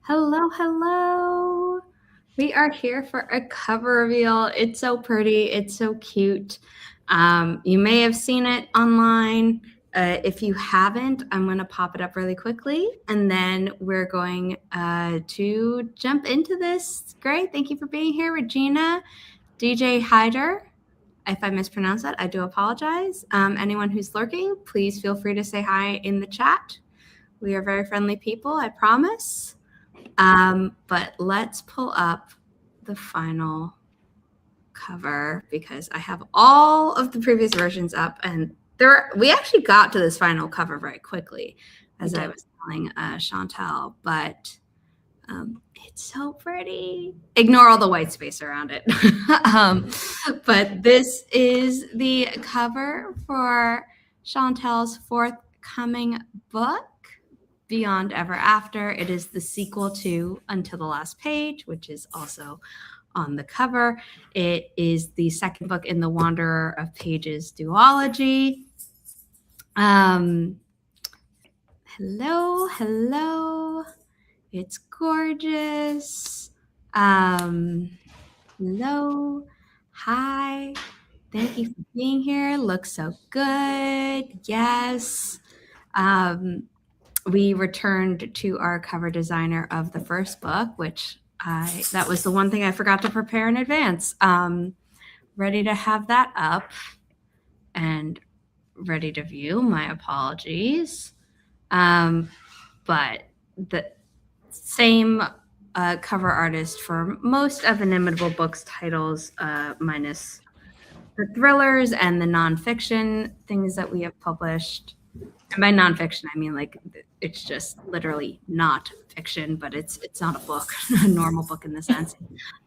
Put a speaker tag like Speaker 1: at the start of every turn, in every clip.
Speaker 1: Hello, hello. We are here for a cover reveal. It's so pretty. It's so cute. You may have seen it online. If you haven't, I'm going to pop it up really quickly, and then we're going to jump into this. Great. Thank you for being here, Regina. DJ Hyder. If I mispronounce that, I do apologize. Anyone who's lurking, please feel free to say hi in the chat. We are very friendly people, I promise. But let's pull up the final cover because I have all of the previous versions up, and we actually got to this final cover very quickly, as I was telling Chantal, but it's so pretty. Ignore all the white space around it. But this is the cover for Chantal's forthcoming book, Beyond Ever After. It is the sequel to Until the Last Page, which is also on the cover. It is the second book in the Wanderer of Pages duology. Hello. It's gorgeous. Hello. Hi. Thank you for being here. Looks so good. Yes. We returned to our cover designer of the first book, which that was the one thing I forgot to prepare in advance. Ready to have that up and ready to view. My apologies. But the same cover artist for most of Inimitable Books titles, minus the thrillers and the nonfiction things that we have published. And by nonfiction, I mean like it's just literally not fiction, but it's not a book, a normal book in the sense.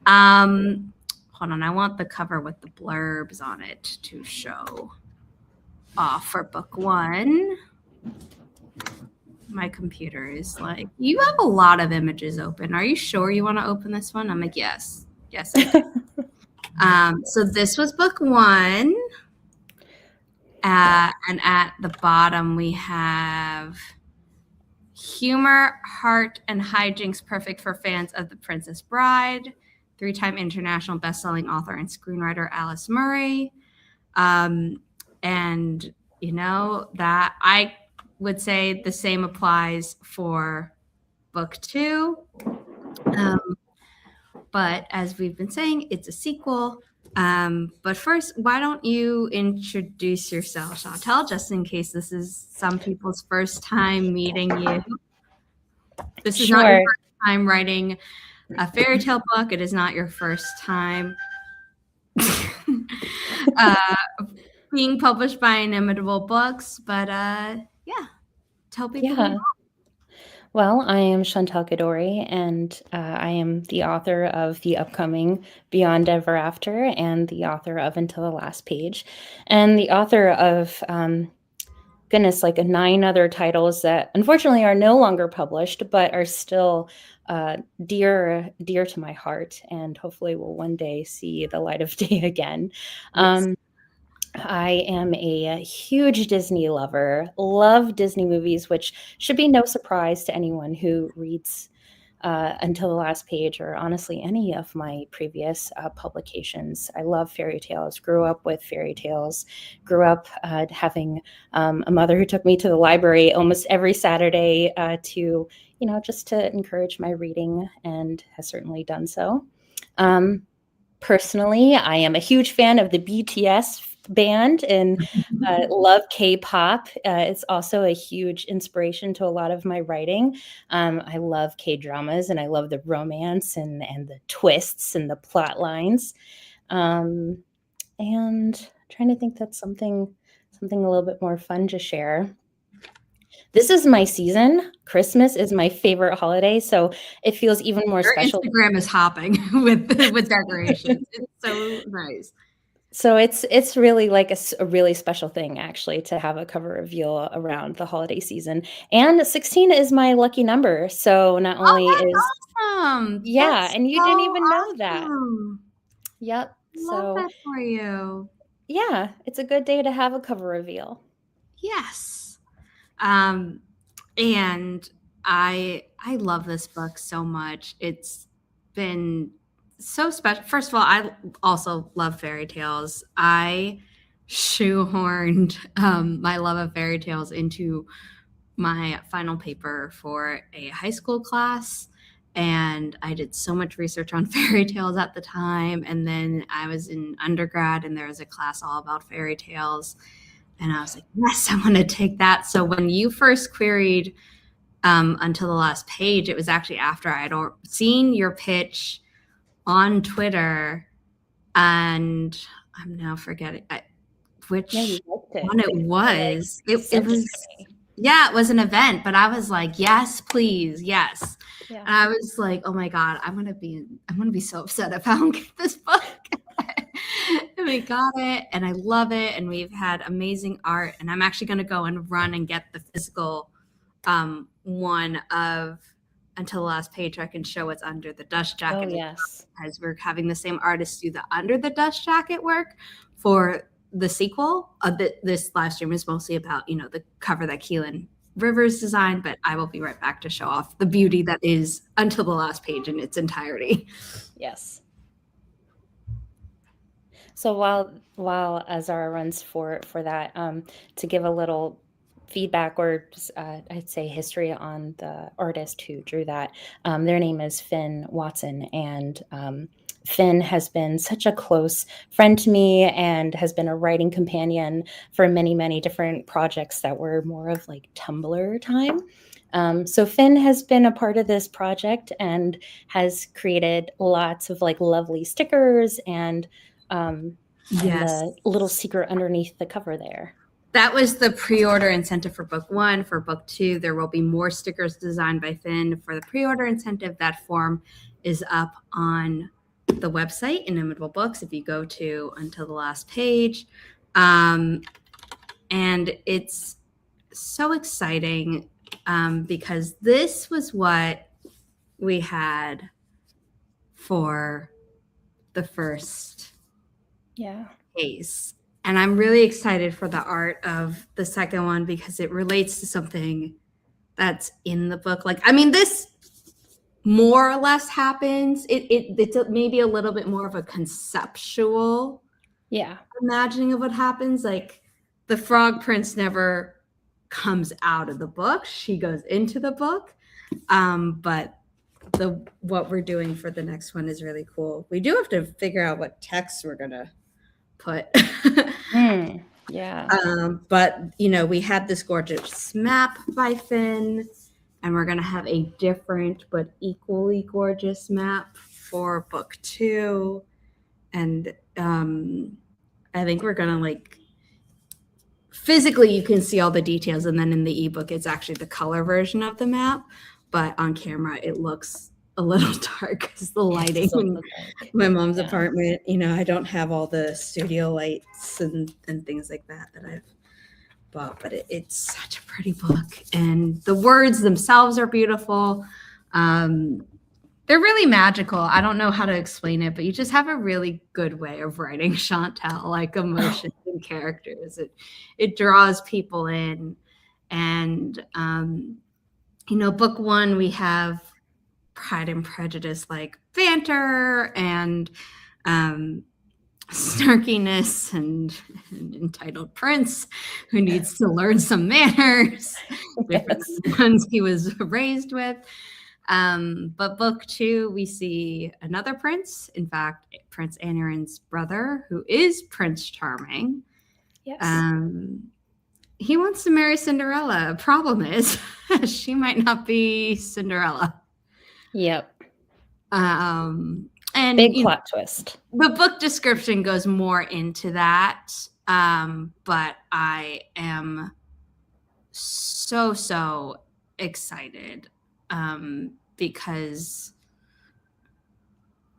Speaker 1: Hold on, I want the cover with the blurbs on it to show off for book one. My computer is like, you have a lot of images open. Are you sure you want to open this one? I'm like, yes, I do. So this was book one. And at the bottom, we have humor, heart, and hijinks perfect for fans of The Princess Bride. 3-time international best-selling author and screenwriter Alice Murray. And, you know, that I would say the same applies for book two. But as we've been saying, it's a sequel. But first, why don't you introduce yourself, Chantal, just in case this is some people's first time meeting you. This is not your first time writing a fairy tale book. It is not your first time being published by Inimitable Books. But tell people who you are.
Speaker 2: Well, I am Chantal Gadoury, and I am the author of the upcoming Beyond Ever After and the author of Until the Last Page, and the author of, like 9 other titles that unfortunately are no longer published, but are still dear to my heart, and hopefully will one day see the light of day again. Yes. I am a huge Disney lover, love Disney movies, which should be no surprise to anyone who reads Until the Last Page, or honestly any of my previous publications. I love fairy tales, grew up with fairy tales, grew up having a mother who took me to the library almost every Saturday to, just to encourage my reading, and has certainly done so. Personally, I am a huge fan of the BTS band and love K-pop. It's also a huge inspiration to a lot of my writing. I love K-dramas, and I love the romance and the twists and the plot lines. And trying to think that's something a little bit more fun to share. This is my season. Christmas is my favorite holiday, so it feels even more special.
Speaker 1: Instagram is hopping with decorations. It's so nice.
Speaker 2: So it's really like a really special thing, actually, to have a cover reveal around the holiday season. And 16 is my lucky number. So not only
Speaker 1: awesome.
Speaker 2: Yeah,
Speaker 1: that's
Speaker 2: and you didn't even know that. Yep.
Speaker 1: Love that for you.
Speaker 2: Yeah, it's a good day to have a cover reveal.
Speaker 1: Yes. And I love this book so much. It's been so special. First of all, I also love fairy tales. I shoehorned my love of fairy tales into my final paper for a high school class. And I did so much research on fairy tales at the time. And then I was in undergrad and there was a class all about fairy tales. And I was like, yes, I want to take that. So when you first queried Until the Last Page, it was actually after I had seen your pitch on Twitter. And I'm now forgetting which one it was. It was, yeah, it was an event, but I was like, yes, please, yes. Yeah. And I was like, oh my God, I'm gonna be so upset if I don't get this book. And we got it, and I love it, and we've had amazing art. And I'm actually gonna go and run and get the physical one of Until the Last Page. So I can show what's under the dust jacket.
Speaker 2: Oh yes,
Speaker 1: because we're having the same artist do the under the dust jacket work for the sequel. This live stream is mostly about, the cover that Keelan Rivers designed, but I will be right back to show off the beauty that is Until the Last Page in its entirety.
Speaker 2: Yes. So while Azara runs for that, to give a little feedback or I'd say history on the artist who drew that, their name is Finn Watson, and Finn has been such a close friend to me and has been a writing companion for many, many different projects that were more of like Tumblr time. So Finn has been a part of this project and has created lots of like lovely stickers and the little secret underneath the cover there.
Speaker 1: That was the pre-order incentive for book 1. For book 2, there will be more stickers designed by Finn. For the pre-order incentive, that form is up on the website, Inimitable Books, if you go to Until the Last Page. And it's so exciting because this was what we had for the first case. And I'm really excited for the art of the second one because it relates to something that's in the book. This more or less happens. It's maybe a little bit more of a conceptual imagining of what happens. Like the Frog Prince never comes out of the book. She goes into the book. But what we're doing for the next one is really cool. We do have to figure out what text we're going to put. But we had this gorgeous map by Finn, and we're going to have a different but equally gorgeous map for book 2. And I think we're going to physically you can see all the details, and then in the ebook it's actually the color version of the map, but on camera it looks a little dark because the lighting in my mom's apartment, I don't have all the studio lights and things like that I've bought, but it's such a pretty book, and the words themselves are beautiful. They're really magical. I don't know how to explain it, but you just have a really good way of writing Chantal, emotions and characters. It draws people in. And, book 1, we have Pride and Prejudice, banter and snarkiness and entitled prince who needs to learn some manners, different than the ones he was raised with. But book 2, we see another prince, in fact, Prince Aniran's brother, who is Prince Charming.
Speaker 2: Yes.
Speaker 1: He wants to marry Cinderella. Problem is, she might not be Cinderella.
Speaker 2: Yep.
Speaker 1: And
Speaker 2: big plot twist.
Speaker 1: The book description goes more into that. But I am so excited. Because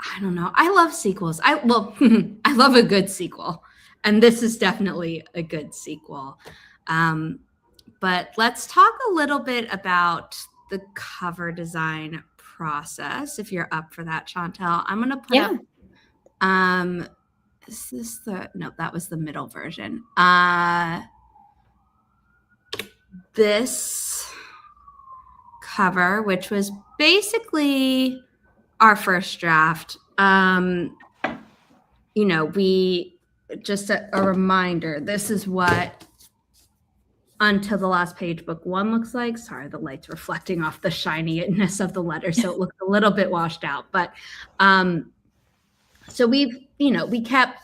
Speaker 1: I don't know. I love sequels. I love a good sequel, and this is definitely a good sequel. But let's talk a little bit about the cover design process. If you're up for that, Chantal, I'm going to put up. Is this no? That was the middle version. This cover, which was basically our first draft. We just a reminder. This is what Until the Last Page book 1 looks like. Sorry, the light's reflecting off the shininess of the letter, so it looks a little bit washed out. But so we kept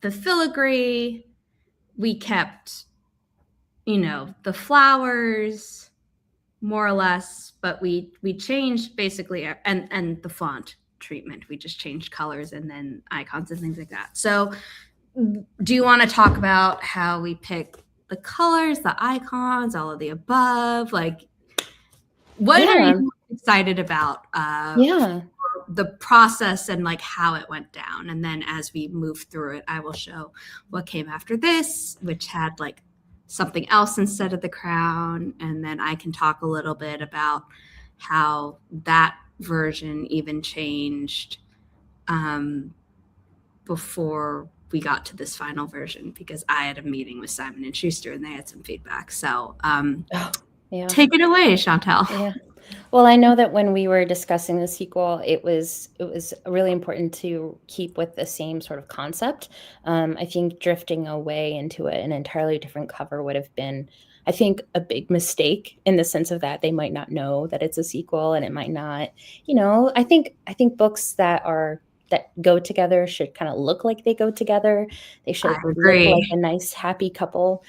Speaker 1: the filigree, we kept the flowers more or less, but we changed basically and the font treatment. We just changed colors and then icons and things like that. So do you want to talk about how we pick the colors, the icons, all of the above? Like, what are you excited about? The process and like how it went down. And then as we move through it, I will show what came after this, which had like something else instead of the crown. And then I can talk a little bit about how that version even changed before we got to this final version, because I had a meeting with Simon and Schuster and they had some feedback. So take it away, Chantal.
Speaker 2: Yeah. Well, I know that when we were discussing the sequel, it was really important to keep with the same sort of concept. I think drifting away into an entirely different cover would have been, I think, a big mistake in the sense of that they might not know that it's a sequel, and it might not, I think books that go together should kind of look like they go together. They should look like a nice, happy couple.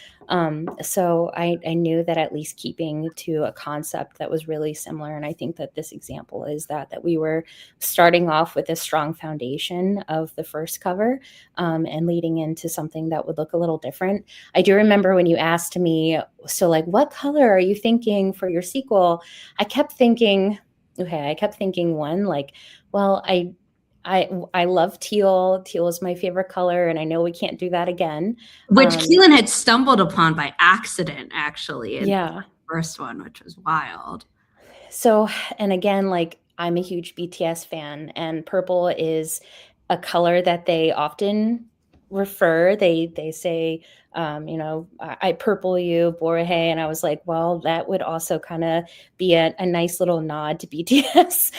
Speaker 2: So I knew that at least keeping to a concept that was really similar. And I think that this example is that we were starting off with a strong foundation of the first cover and leading into something that would look a little different. I do remember when you asked me, so like, what color are you thinking for your sequel? I kept thinking one, like, well, I love teal. Teal is my favorite color, and I know we can't do that again.
Speaker 1: Which Keelan had stumbled upon by accident, actually, in
Speaker 2: the
Speaker 1: first one, which was wild.
Speaker 2: So, and again, like, I'm a huge BTS fan, and purple is a color that they often refer. They say, I purple you, Borhe, and I was like, well, that would also kind of be a nice little nod to BTS.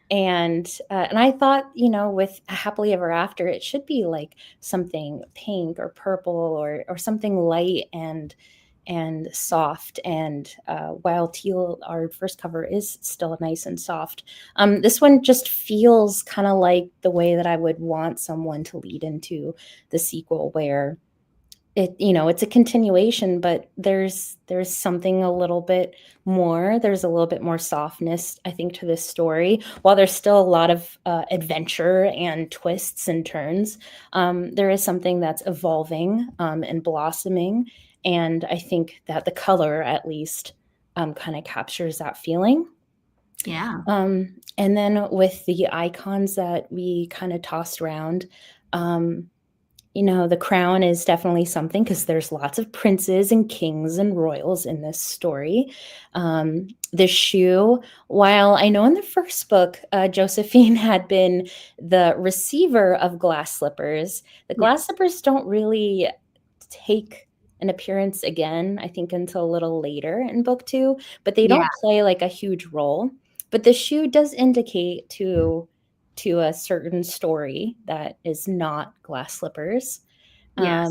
Speaker 2: And I thought, with Happily Ever After, it should be like something pink or purple or something light and soft. And while teal, our first cover, is still nice and soft, this one just feels kind of like the way that I would want someone to lead into the sequel, where it's a continuation, but there's something a little bit more. There's a little bit more softness, I think, to this story. While there's still a lot of adventure and twists and turns, there is something that's evolving and blossoming. And I think that the color, at least, kind of captures that feeling.
Speaker 1: Yeah.
Speaker 2: And then with the icons that we kind of tossed around, the crown is definitely something, because there's lots of princes and kings and royals in this story. The shoe, while I know in the first book, Josephine had been the receiver of glass slippers, the glass slippers don't really take an appearance again, I think, until a little later in book 2, but they don't play like a huge role. But the shoe does indicate to a certain story that is not glass slippers.
Speaker 1: Yes.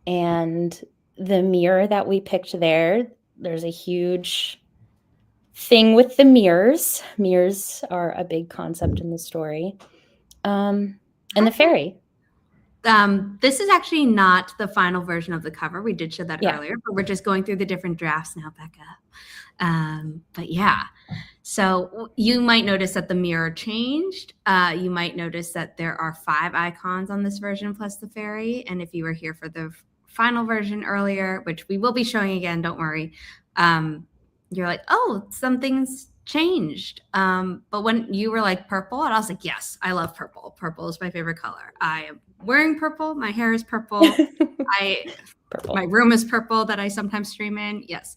Speaker 2: And the mirror that we picked there's a huge thing with the mirrors. Mirrors are a big concept in the story. And the fairy.
Speaker 1: This is actually not the final version of the cover. We did show that earlier, but we're just going through the different drafts now, Becca. But yeah. So you might notice that the mirror changed. You might notice that there are 5 icons on this version plus the fairy. And if you were here for the final version earlier, which we will be showing again, don't worry, you're like, oh, something's changed. But when you were like purple, and I was like, yes, I love purple. Purple is my favorite color. I am wearing purple. My hair is purple. My room is purple that I sometimes stream in. Yes.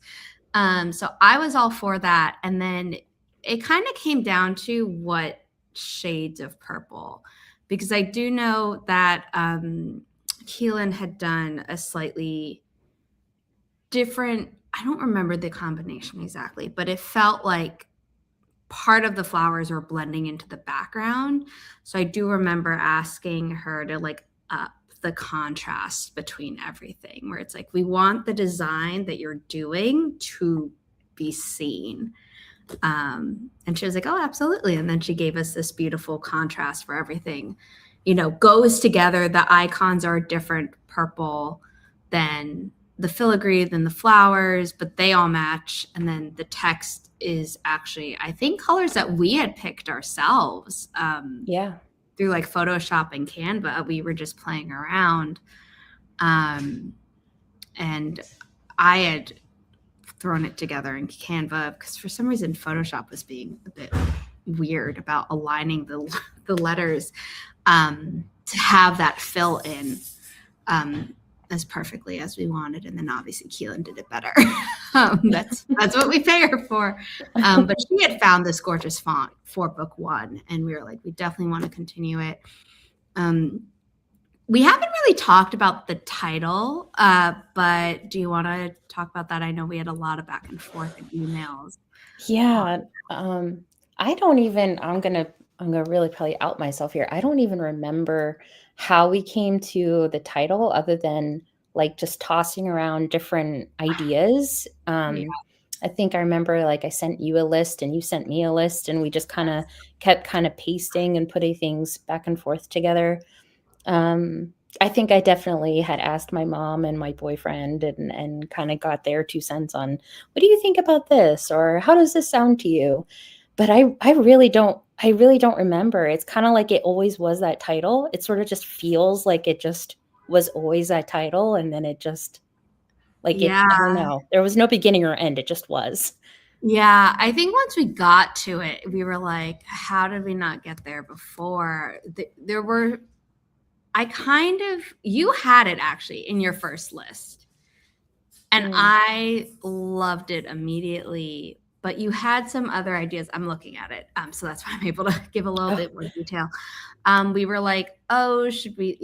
Speaker 1: So I was all for that. And then it kind of came down to what shades of purple, because I do know that Keelan had done a slightly different. I don't remember the combination exactly, but it felt like part of the flowers were blending into the background. So I do remember asking her to like up the contrast between everything, where it's like, we want the design that you're doing to be seen. And she was like, oh, absolutely. And then she gave us this beautiful contrast for everything, goes together. The icons are different purple than the filigree, than the flowers, but they all match. And then the text is actually, I think, colors that we had picked ourselves through like Photoshop and Canva. We were just playing around. And I had thrown it together in Canva because for some reason Photoshop was being a bit weird about aligning the letters to have that fill in as perfectly as we wanted. And then obviously Keelan did it better. That's what we pay her for. But she had found this gorgeous font for book 1, and we were like, we definitely want to continue it. We haven't really talked about the title, but do you want to talk about that? I know we had a lot of back and forth in emails.
Speaker 2: Yeah. I don't even, I'm gonna really probably out myself here. I don't even remember how we came to the title other than like just tossing around different ideas. I think I remember like I sent you a list and you sent me a list, and we just kind of kept kind of pasting and putting things back and forth together. I think I definitely had asked my mom and my boyfriend and kind of got their 2 cents on, what do you think about this? Or how does this sound to you? But I really don't remember. It's kind of like it always was that title. It sort of just feels like it just was always that title. And then it just like, I don't know. There was no beginning or end. It just was.
Speaker 1: Yeah, I think once we got to it, we were like, how did we not get there before? There were, you had it actually in your first list. And I loved it immediately, but you had some other ideas. I'm looking at it. So that's why I'm able to give a little bit more detail. We were like, oh, should we,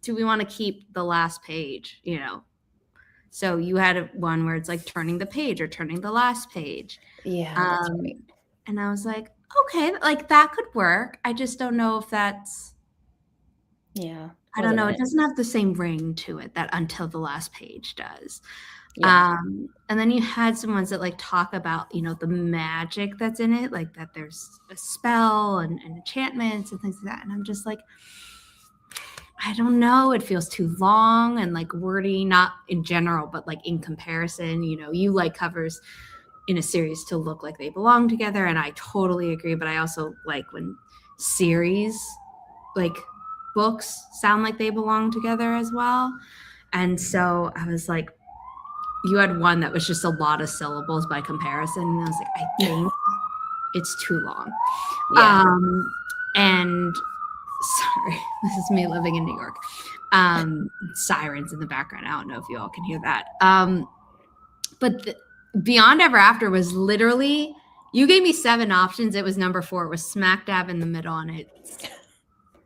Speaker 1: do we want to keep the last page, So you had one where it's like turning the page or turning the last page.
Speaker 2: Yeah, that's right.
Speaker 1: And I was like, okay, like that could work. I just don't know if that's.
Speaker 2: Yeah.
Speaker 1: I don't know. It doesn't have the same ring to it that Until the Last Page does.
Speaker 2: Yeah.
Speaker 1: And then you had some ones that like talk about, the magic that's in it, like that there's a spell and enchantments and things like that. And I'm just like, I don't know. It feels too long and like wordy, not in general, but like in comparison, you like covers in a series to look like they belong together. And I totally agree. But I also like when series, like books, sound like they belong together as well. And so I was like, you had one that was just a lot of syllables by comparison. And I was like, I think it's too long.
Speaker 2: Yeah.
Speaker 1: And sorry, this is me living in New York. Sirens in the background. I don't know if you all can hear that. But Beyond Ever After was literally, you gave me 7 options. It was number 4. It was smack dab in the middle, and it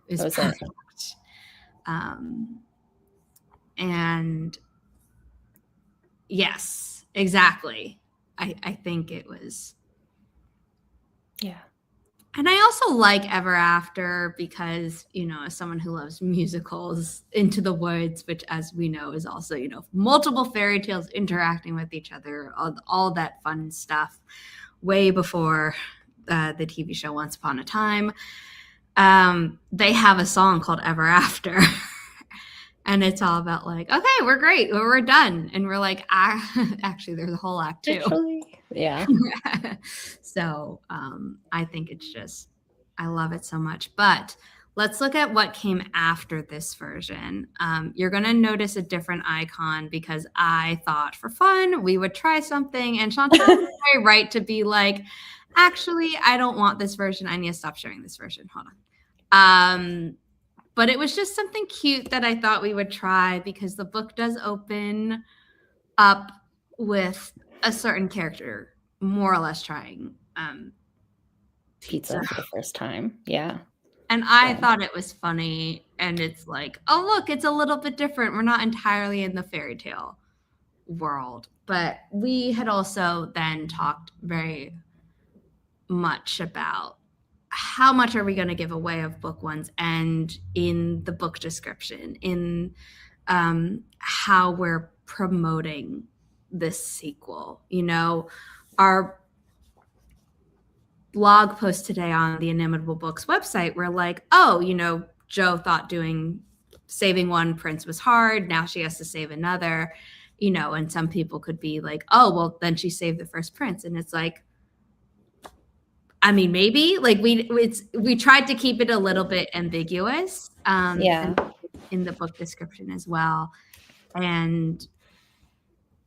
Speaker 1: is perfect. And yes, exactly. I think it was.
Speaker 2: Yeah.
Speaker 1: And I also like Ever After because, as someone who loves musicals, Into the Woods, which as we know is also, multiple fairy tales interacting with each other, all that fun stuff way before the TV show Once Upon a Time. They have a song called Ever After. And it's all about like, okay, we're great. We're done. And we're like, actually, there's a whole act 2.
Speaker 2: Actually, yeah.
Speaker 1: So I think it's just, I love it so much. But let's look at what came after this version. You're going to notice a different icon because I thought for fun, we would try something. And Chantal was very right to be like, actually, I don't want this version. I need to stop sharing this version. Hold on. But it was just something cute that I thought we would try because the book does open up with a certain character more or less trying
Speaker 2: pizza for the first time. Yeah.
Speaker 1: And I thought it was funny. And it's like, oh, look, it's a little bit different. We're not entirely in the fairy tale world. But we had also then talked very much about how much are we going to give away of book ones, and in the book description, in how we're promoting this sequel. Our blog post today on the Inimitable Books website were like, oh, Joe thought saving one prince was hard. Now she has to save another, and some people could be like, oh, well, then she saved the first prince. And it's like, I mean, maybe like we tried to keep it a little bit ambiguous, and in the book description as well. And,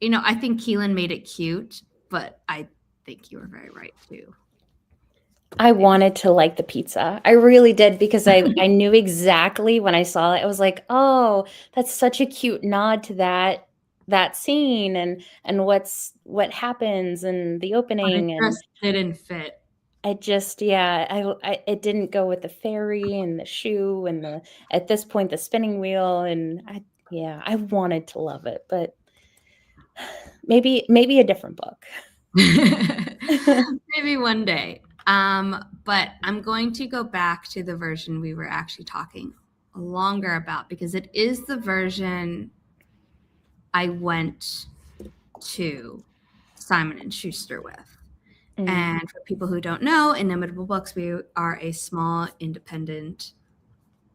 Speaker 1: I think Keelan made it cute, but I think you were very right too.
Speaker 2: I wanted to like the pizza. I really did, because I knew exactly when I saw it. I was like, oh, that's such a cute nod to that scene and what happens and the opening.
Speaker 1: But it just didn't fit.
Speaker 2: It didn't go with the fairy and the shoe and at this point the spinning wheel, and I wanted to love it, but maybe a different book.
Speaker 1: Maybe one day. But I'm going to go back to the version we were actually talking longer about, because it is the version I went to Simon & Schuster with. Mm-hmm. And for people who don't know, Inimitable Books, we are a small independent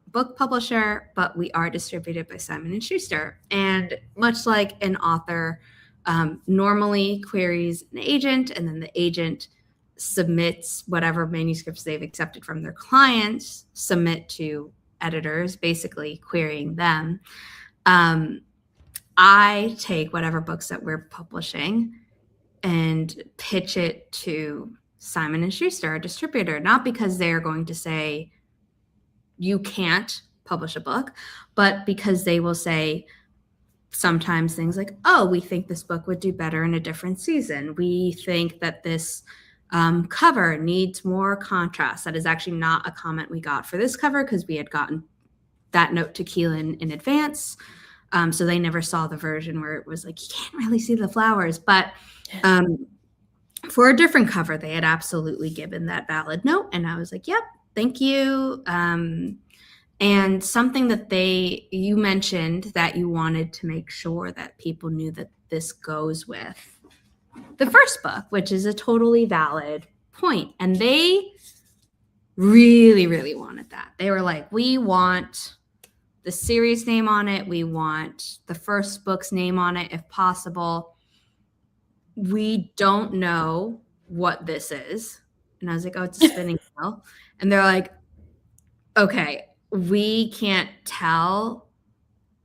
Speaker 1: book publisher, but we are distributed by Simon & Schuster. And much like an author normally queries an agent, and then the agent submits whatever manuscripts they've accepted from their clients, submit to editors, basically querying them. I take whatever books that we're publishing and pitch it to Simon & Schuster, a distributor, not because they're going to say, you can't publish a book, but because they will say sometimes things like, oh, we think this book would do better in a different season. We think that this cover needs more contrast. That is actually not a comment we got for this cover, because we had gotten that note to Keelan in advance. So they never saw the version where it was like, you can't really see the flowers. But for a different cover, they had absolutely given that valid note. And I was like, yep, thank you. And something that you mentioned that you wanted to make sure that people knew that this goes with the first book, which is a totally valid point. And they really, really wanted that. They were like, we want the series name on it. We want the first book's name on it, if possible. We don't know what this is. And I was like, oh, it's a spinning wheel. And they're like, okay, we can't tell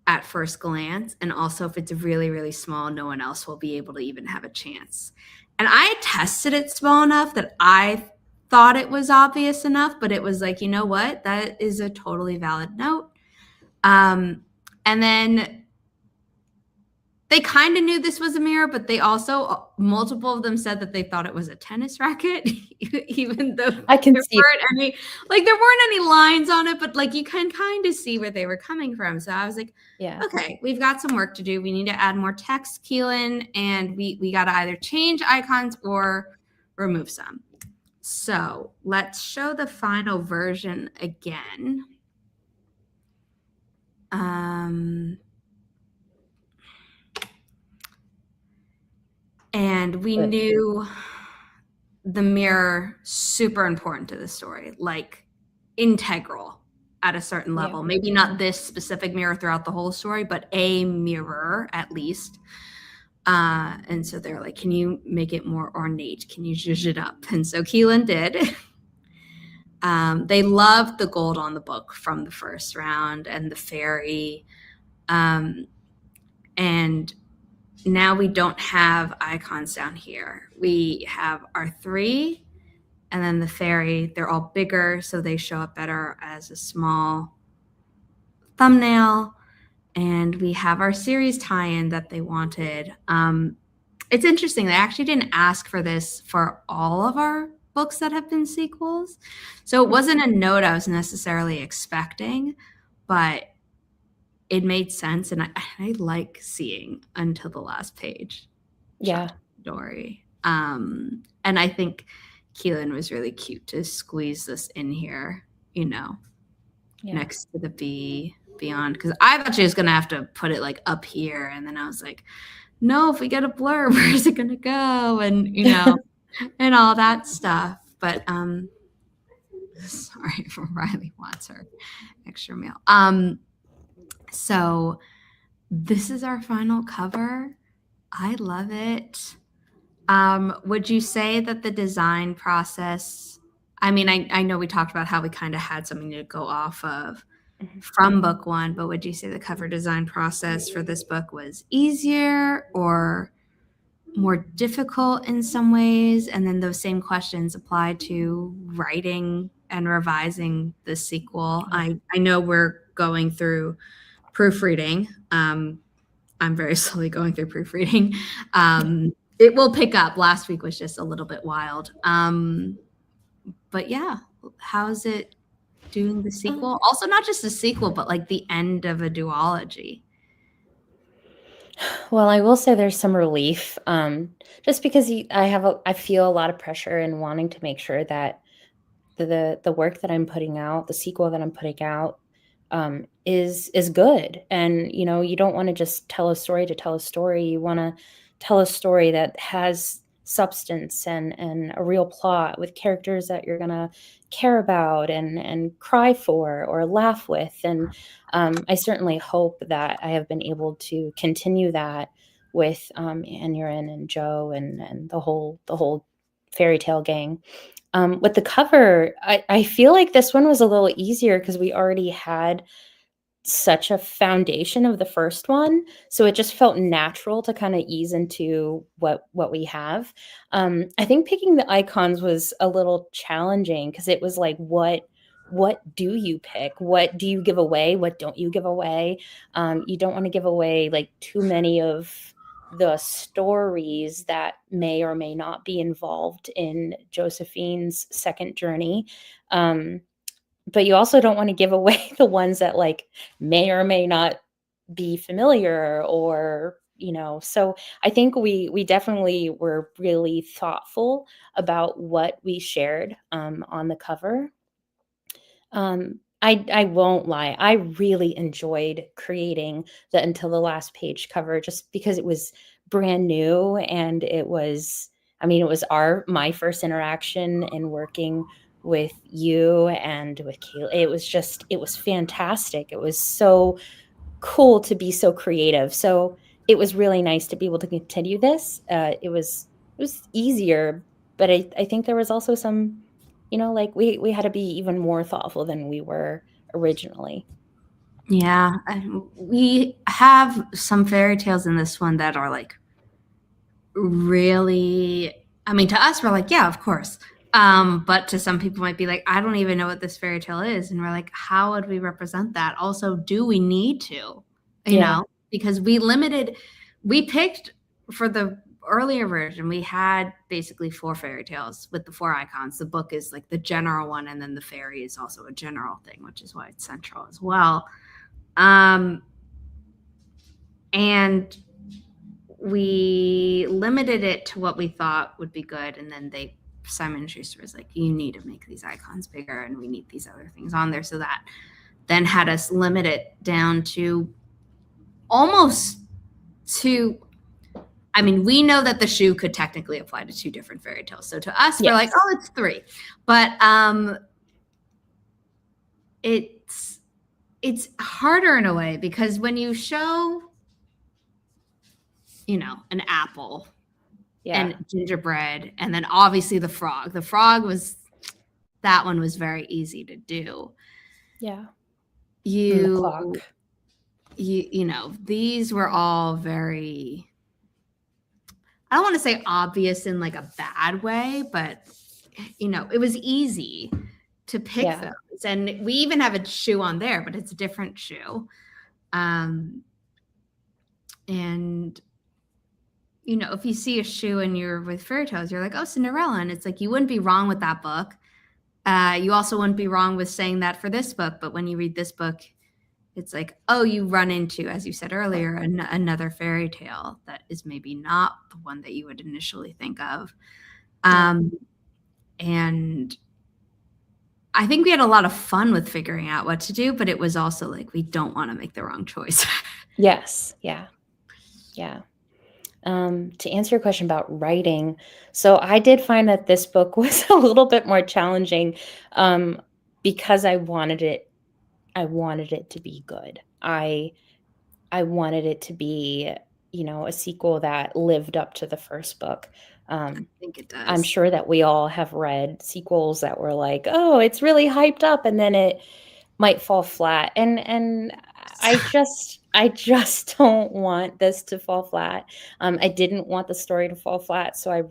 Speaker 1: at first glance. And also, if it's really, really small, no one else will be able to even have a chance. And I tested it small enough that I thought it was obvious enough, but it was like, you know what? That is a totally valid note. And then they kind of knew this was a mirror, but they also, multiple of them said that they thought it was a tennis racket, even though
Speaker 2: I can see
Speaker 1: there weren't any lines on it, but like you can kind of see where they were coming from. So I was like, yeah, okay, we've got some work to do. We need to add more text, Keelan, and we got to either change icons or remove some. So let's show the final version again. And we knew the mirror super important to the story, like integral at a certain level. Yeah. Maybe not this specific mirror throughout the whole story, but a mirror at least. And so they're like, can you make it more ornate? Can you zhuzh it up? And so Keelan did. They loved the gold on the book from the first round and the fairy. And now we don't have icons down here. We have our 3 and then the fairy. They're all bigger, so they show up better as a small thumbnail. And we have our series tie-in that they wanted. It's interesting. They actually didn't ask for this for all of our books that have been sequels. So it wasn't a note I was necessarily expecting, but it made sense, and I like seeing until the last page.
Speaker 2: Yeah.
Speaker 1: Dory. And I think Keelan was really cute to squeeze this in here, you know,
Speaker 2: Yeah.
Speaker 1: next to the beyond. Because I thought she was gonna have to put it like up here, and then I was like, no, if we get a blurb, where's it gonna go? And you know, and all that stuff. But sorry, Riley wants her extra meal. So this is our final cover. I love it. Would you say that the design process, I mean, I know we talked about how we kind of had something to go off of from book one, but would you say the cover design process for this book was easier or more difficult in some ways? And then those same questions apply to writing and revising the sequel. I know we're going through proofreading. I'm very slowly going through proofreading. It will pick up. Last week was just a little bit wild. But yeah, how's it doing the sequel? Also, not just the sequel, but like the end of a duology.
Speaker 2: Well, I will say there's some relief, just because I feel a lot of pressure in wanting to make sure that the work that I'm putting out, the sequel that I'm putting out, is good. And you don't want to just tell a story to tell a story. You want to tell a story that has substance and a real plot with characters that you're gonna care about and cry for or laugh with. And I certainly hope that I have been able to continue that with Anurin and Joe and the whole fairy tale gang. With the cover, I feel like this one was a little easier because we already had such a foundation of the first one, so it just felt natural to kind of ease into what we have. I think picking the icons was a little challenging because it was like, what do you pick? What do you give away? What don't you give away? You don't want to give away like too many of the stories that may or may not be involved in Josephine's second journey. But you also don't want to give away the ones that like may or may not be familiar or so I think we definitely were really thoughtful about what we shared on the cover. I won't lie, I really enjoyed creating the Until the Last Page cover just because it was brand new, and it was my first interaction in working with you and with Kayla. It was fantastic. It was so cool to be so creative. So it was really nice to be able to continue this. It was easier, but I think there was also some, like we had to be even more thoughtful than we were originally.
Speaker 1: Yeah, we have some fairy tales in this one that are like really, I mean, to us, we're like, yeah, of course. But to some people might be like, I don't even know what this fairy tale is. And we're like, how would we represent that? Also, do we need to,
Speaker 2: Yeah.
Speaker 1: because we picked for the earlier version, we had basically 4 fairy tales with the 4 icons. The book is like the general one, and then the fairy is also a general thing, which is why it's central as well. And we limited it to what we thought would be good, and then Simon & Schuster was like, you need to make these icons bigger, and we need these other things on there. So that then had us limit it down to almost to, I mean, we know that the shoe could technically apply to 2 different fairy tales. So to us, we're like, oh, it's 3. But it's harder in a way because when you show, an apple and gingerbread, and then obviously the frog. That one was very easy to do.
Speaker 2: Yeah.
Speaker 1: The
Speaker 2: clock.
Speaker 1: These were all very, I don't want to say obvious in like a bad way, but it was easy to pick those. And we even have a shoe on there, but it's a different shoe. And if you see a shoe and you're with fairy tales, you're like, oh, Cinderella. And it's like, you wouldn't be wrong with that book. You also wouldn't be wrong with saying that for this book. But when you read this book, It's like, oh, you run into, as you said earlier, another fairy tale that is maybe not the one that you would initially think of. And I think we had a lot of fun with figuring out what to do, but it was also like, we don't want to make the wrong choice.
Speaker 2: Yes. Yeah. Yeah. To answer your question about writing, so I did find that this book was a little bit more challenging, because I wanted it to be good. I wanted it to be, a sequel that lived up to the first book.
Speaker 1: I think it
Speaker 2: I'm
Speaker 1: does.
Speaker 2: sure that we all have read sequels that were like, "Oh, it's really hyped up," and then it might fall flat. And I just don't want this to fall flat. I didn't want the story to fall flat, so I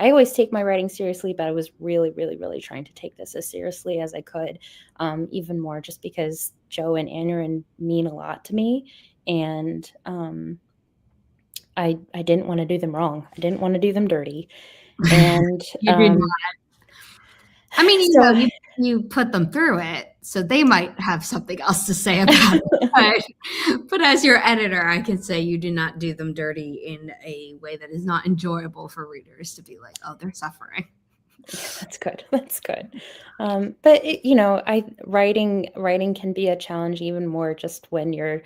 Speaker 2: always take my writing seriously, but I was really, really, really trying to take this as seriously as I could, even more just because Joe and Aneurin mean a lot to me, and I didn't want to do them wrong. I didn't want to do them dirty, and
Speaker 1: You do not. I mean,
Speaker 2: so
Speaker 1: you put them through it, so they might have something else to say about it. But as your editor, I can say you do not do them dirty in a way that is not enjoyable for readers to be like, oh, they're suffering.
Speaker 2: That's good. That's good. But writing can be a challenge even more just when you're,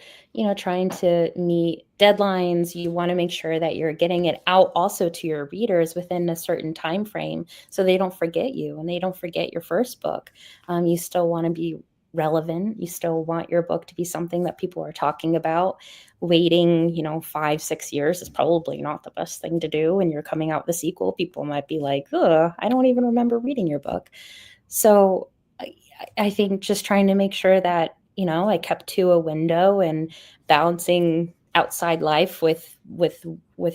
Speaker 2: trying to meet deadlines. You want to make sure that you're getting it out also to your readers within a certain time frame, so they don't forget you and they don't forget your first book. You still want to be relevant. You still want your book to be something that people are talking about. Waiting, 5-6 years is probably not the best thing to do when you're coming out with a sequel. People might be like, ugh, I don't even remember reading your book. So I think just trying to make sure that, I kept to a window and balancing outside life with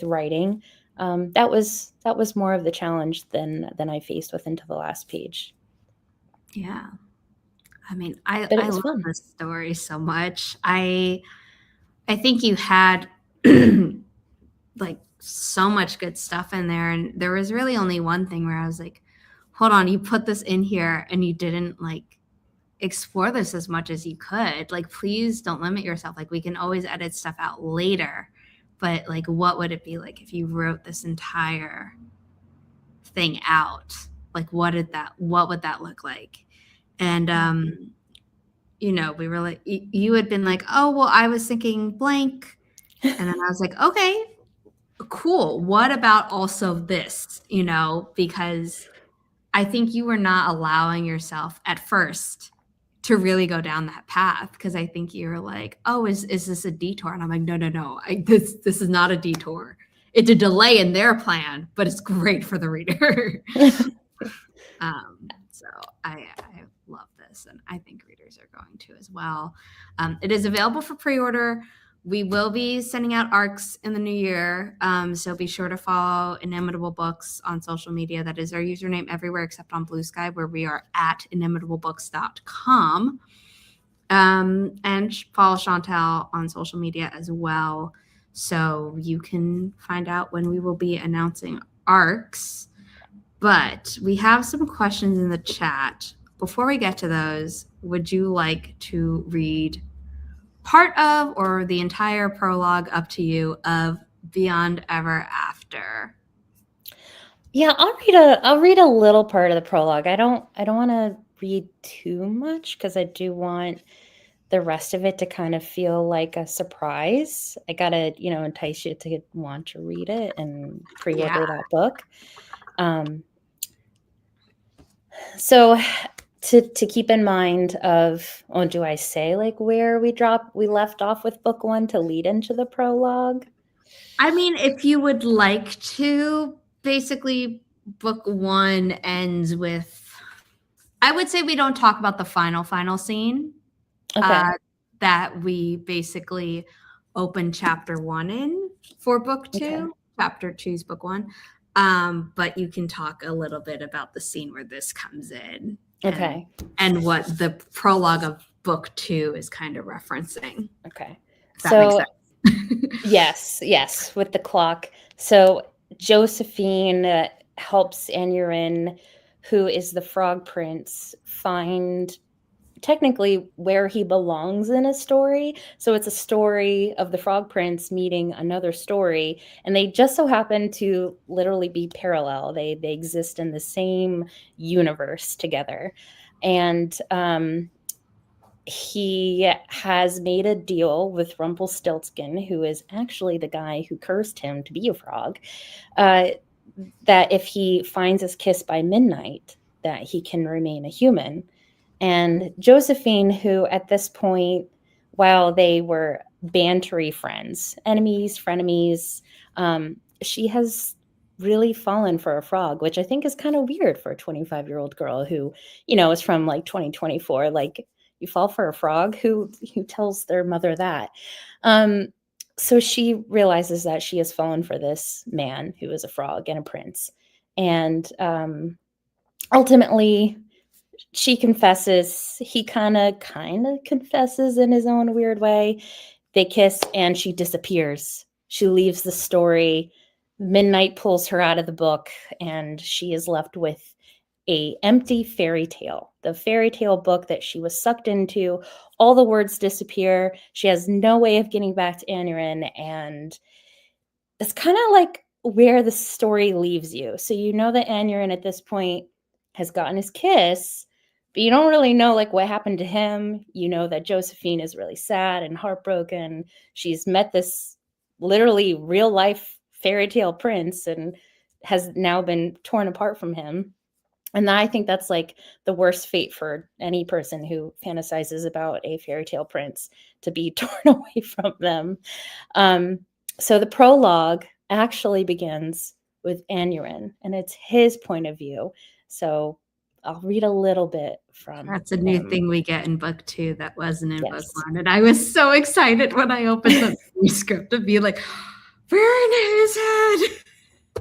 Speaker 2: writing. That was more of the challenge than I faced with Into the Last Page.
Speaker 1: Yeah. I mean, I
Speaker 2: was
Speaker 1: love
Speaker 2: fun.
Speaker 1: this story so much. I think you had like so much good stuff in there, and there was really only one thing where I was like, hold on, you put this in here and you didn't like explore this as much as you could. Like, please don't limit yourself. Like, we can always edit stuff out later, but like, what would it be like if you wrote this entire thing out? Like, what would that look like? And we were like, you had been like, oh, well, I was thinking blank. And then I was like, okay, cool. What about also this? Because I think you were not allowing yourself at first to really go down that path, because I think you're like, oh, is this a detour? And I'm like, no. This is not a detour. It's a delay in their plan, but it's great for the reader. So I love this, and I think readers are going to as well. It is available for pre-order. We will be sending out ARCs in the new year, so be sure to follow Inimitable Books on social media. That is our username everywhere except on Blue Sky, where we are at inimitablebooks.com. And follow Chantal on social media as well, so you can find out when we will be announcing ARCs. But we have some questions in the chat. Before we get to those, would you like to read part of or the entire prologue, up to you, of Beyond Ever After?
Speaker 2: Yeah, I'll read a little part of the prologue. I don't want to read too much because I do want the rest of it to kind of feel like a surprise. I gotta, entice you to want to read it and pre-order that book. So to keep in mind of, do I say like where we left off with book one to lead into the prologue?
Speaker 1: I mean, if you would like to, basically book one ends with, I would say we don't talk about the final scene.
Speaker 2: Okay.
Speaker 1: That we basically open chapter one in for book two. Okay. Chapter 2 is book one. But you can talk a little bit about the scene where this comes in.
Speaker 2: Okay.
Speaker 1: And what the prologue of book 2 is kind of referencing.
Speaker 2: Okay.
Speaker 1: So
Speaker 2: yes, with the clock. So Josephine helps Aneurin, who is the Frog Prince, technically where he belongs in a story. So it's a story of the Frog Prince meeting another story, and they just so happen to literally be parallel. They exist in the same universe together. And he has made a deal with Rumpelstiltskin, who is actually the guy who cursed him to be a frog, uh, that if he finds his kiss by midnight, that he can remain a human. And Josephine, who at this point, while they were bantery friends, enemies, frenemies, she has really fallen for a frog, which I think is kind of weird for a 25-year-old girl who, is from like 2024. Like, you fall for a frog? Who tells their mother that? Um, so she realizes that she has fallen for this man who is a frog and a prince. And ultimately, she confesses. He kind of confesses in his own weird way. They kiss and she disappears. She leaves the story. Midnight pulls her out of the book, and she is left with a empty fairy tale. The fairy tale book that she was sucked into. All the words disappear. She has no way of getting back to Anurin, and it's kind of like where the story leaves you. So you know that Anurin at this point has gotten his kiss, but you don't really know like what happened to him. You know that Josephine is really sad and heartbroken. She's met this literally real life fairy tale prince and has now been torn apart from him. And I think that's like the worst fate for any person who fantasizes about a fairy tale prince, to be torn away from them. So the prologue actually begins with Anurin, and it's his point of view. So I'll read a little bit from
Speaker 1: That's a new
Speaker 2: him.
Speaker 1: thing we get in book 2 that wasn't in book
Speaker 2: Yes.
Speaker 1: 1. And I was so excited when I opened the manuscript to be like, we're in his head.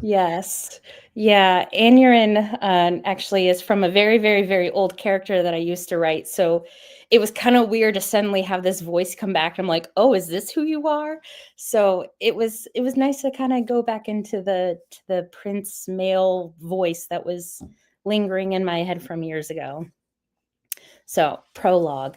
Speaker 2: Yes. Yeah. Anurin actually is from a very, very, very old character that I used to write. So it was kind of weird to suddenly have this voice come back. I'm like, oh, is this who you are? So it was nice to kind of go back into the Prince male voice that was lingering in my head from years ago. So, prologue.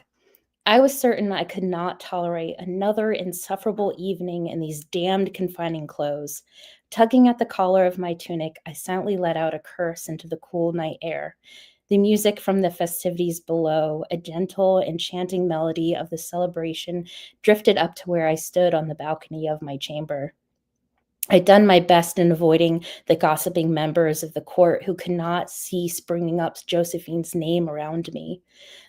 Speaker 2: I was certain I could not tolerate another insufferable evening in these damned confining clothes. Tugging at the collar of my tunic, I silently let out a curse into the cool night air. The music from the festivities below, a gentle, enchanting melody of the celebration, drifted up to where I stood on the balcony of my chamber. I'd done my best in avoiding the gossiping members of the court who could not cease bringing up Josephine's name around me.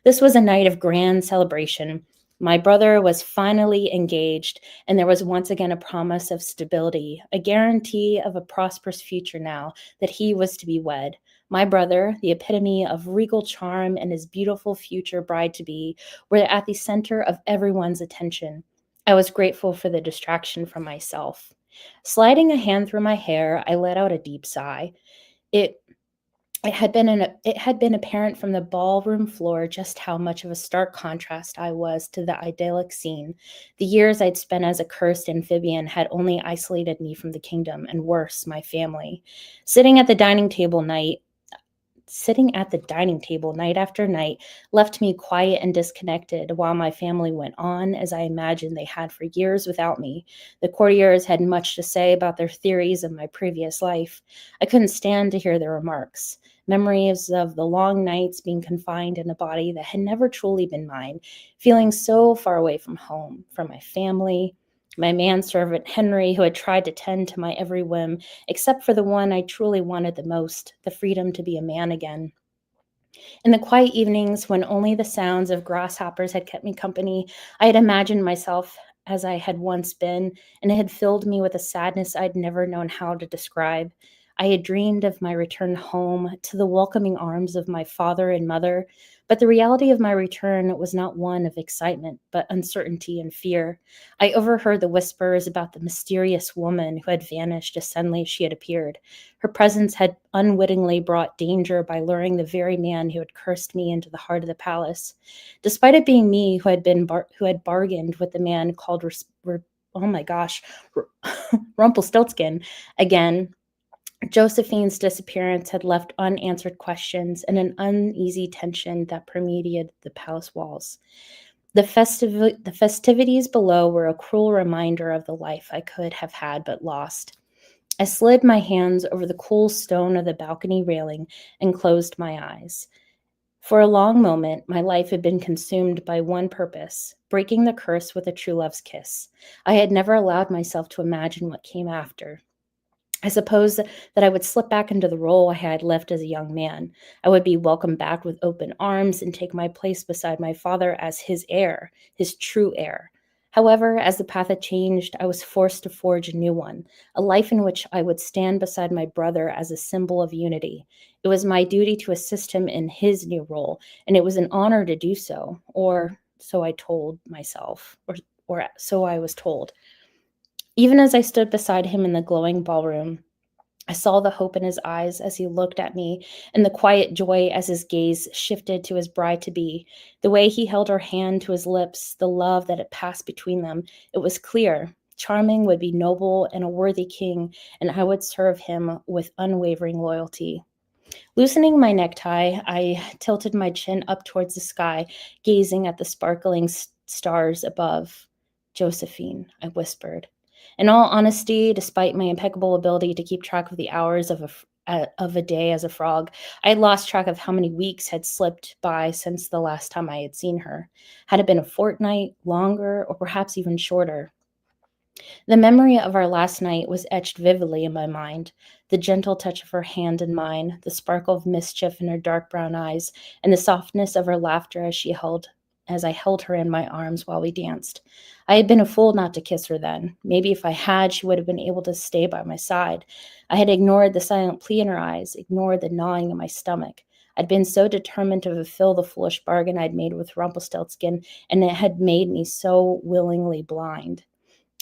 Speaker 2: This was a night of grand celebration. My brother was finally engaged, and there was once again a promise of stability, a guarantee of a prosperous future now that he was to be wed. My brother, the epitome of regal charm, and his beautiful future bride-to-be were at the center of everyone's attention. I was grateful for the distraction from myself. Sliding a hand through my hair, I let out a deep sigh. It it had been apparent from the ballroom floor just how much of a stark contrast I was to the idyllic scene. The years I'd spent as a cursed amphibian had only isolated me from the kingdom, and worse, my family. Sitting at the dining table night after night left me quiet and disconnected while my family went on as I imagined they had for years without me. The courtiers had much to say about their theories of my previous life. I couldn't stand to hear their remarks. Memories of the long nights being confined in a body that had never truly been mine, feeling so far away from home, from my family, my manservant Henry, who had tried to tend to my every whim, except for the one I truly wanted the most, the freedom to be a man again. In the quiet evenings, when only the sounds of grasshoppers had kept me company, I had imagined myself as I had once been, and it had filled me with a sadness I'd never known how to describe. I had dreamed of my return home to the welcoming arms of my father and mother, but the reality of my return was not one of excitement, but uncertainty and fear. I overheard the whispers about the mysterious woman who had vanished as suddenly as she had appeared. Her presence had unwittingly brought danger by luring the very man who had cursed me into the heart of the palace. Despite it being me who had bargained with the man called oh my gosh, Rumpelstiltskin again, Josephine's disappearance had left unanswered questions and an uneasy tension that permeated the palace walls. The festivities below were a cruel reminder of the life I could have had but lost. I slid my hands over the cool stone of the balcony railing and closed my eyes. For a long moment, my life had been consumed by one purpose, breaking the curse with a true love's kiss. I had never allowed myself to imagine what came after. I suppose that I would slip back into the role I had left as a young man. I would be welcomed back with open arms and take my place beside my father as his heir, his true heir. However, as the path had changed, I was forced to forge a new one, a life in which I would stand beside my brother as a symbol of unity. It was my duty to assist him in his new role, and it was an honor to do so, or so I told myself, or so I was told. Even as I stood beside him in the glowing ballroom, I saw the hope in his eyes as he looked at me, and the quiet joy as his gaze shifted to his bride to be. The way he held her hand to his lips, the love that had passed between them, it was clear. Charming would be noble and a worthy king, and I would serve him with unwavering loyalty. Loosening my necktie, I tilted my chin up towards the sky, gazing at the sparkling stars above. Josephine, I whispered. In all honesty, despite my impeccable ability to keep track of the hours of a day as a frog, I had lost track of how many weeks had slipped by since the last time I had seen her. Had it been a fortnight, longer, or perhaps even shorter? The memory of our last night was etched vividly in my mind. The gentle touch of her hand in mine, the sparkle of mischief in her dark brown eyes, and the softness of her laughter as I held her in my arms while we danced. I had been a fool not to kiss her then. Maybe if I had, she would have been able to stay by my side. I had ignored the silent plea in her eyes, ignored the gnawing in my stomach. I'd been so determined to fulfill the foolish bargain I'd made with Rumpelstiltskin, and it had made me so willingly blind.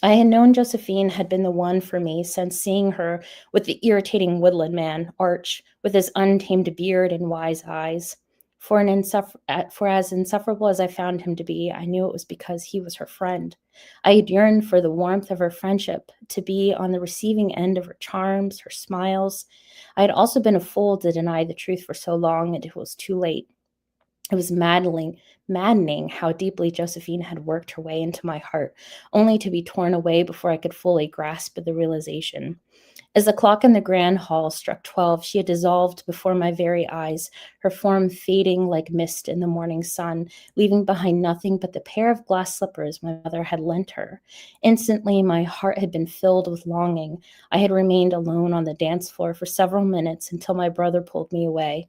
Speaker 2: I had known Josephine had been the one for me since seeing her with the irritating woodland man, Arch, with his untamed beard and wise eyes. For as insufferable as I found him to be, I knew it was because he was her friend. I had yearned for the warmth of her friendship, to be on the receiving end of her charms, her smiles. I had also been a fool to deny the truth for so long until it was too late. It was maddening how deeply Josephine had worked her way into my heart, only to be torn away before I could fully grasp the realization. As the clock in the grand hall struck 12, she had dissolved before my very eyes, her form fading like mist in the morning sun, leaving behind nothing but the pair of glass slippers my mother had lent her. Instantly, my heart had been filled with longing. I had remained alone on the dance floor for several minutes until my brother pulled me away.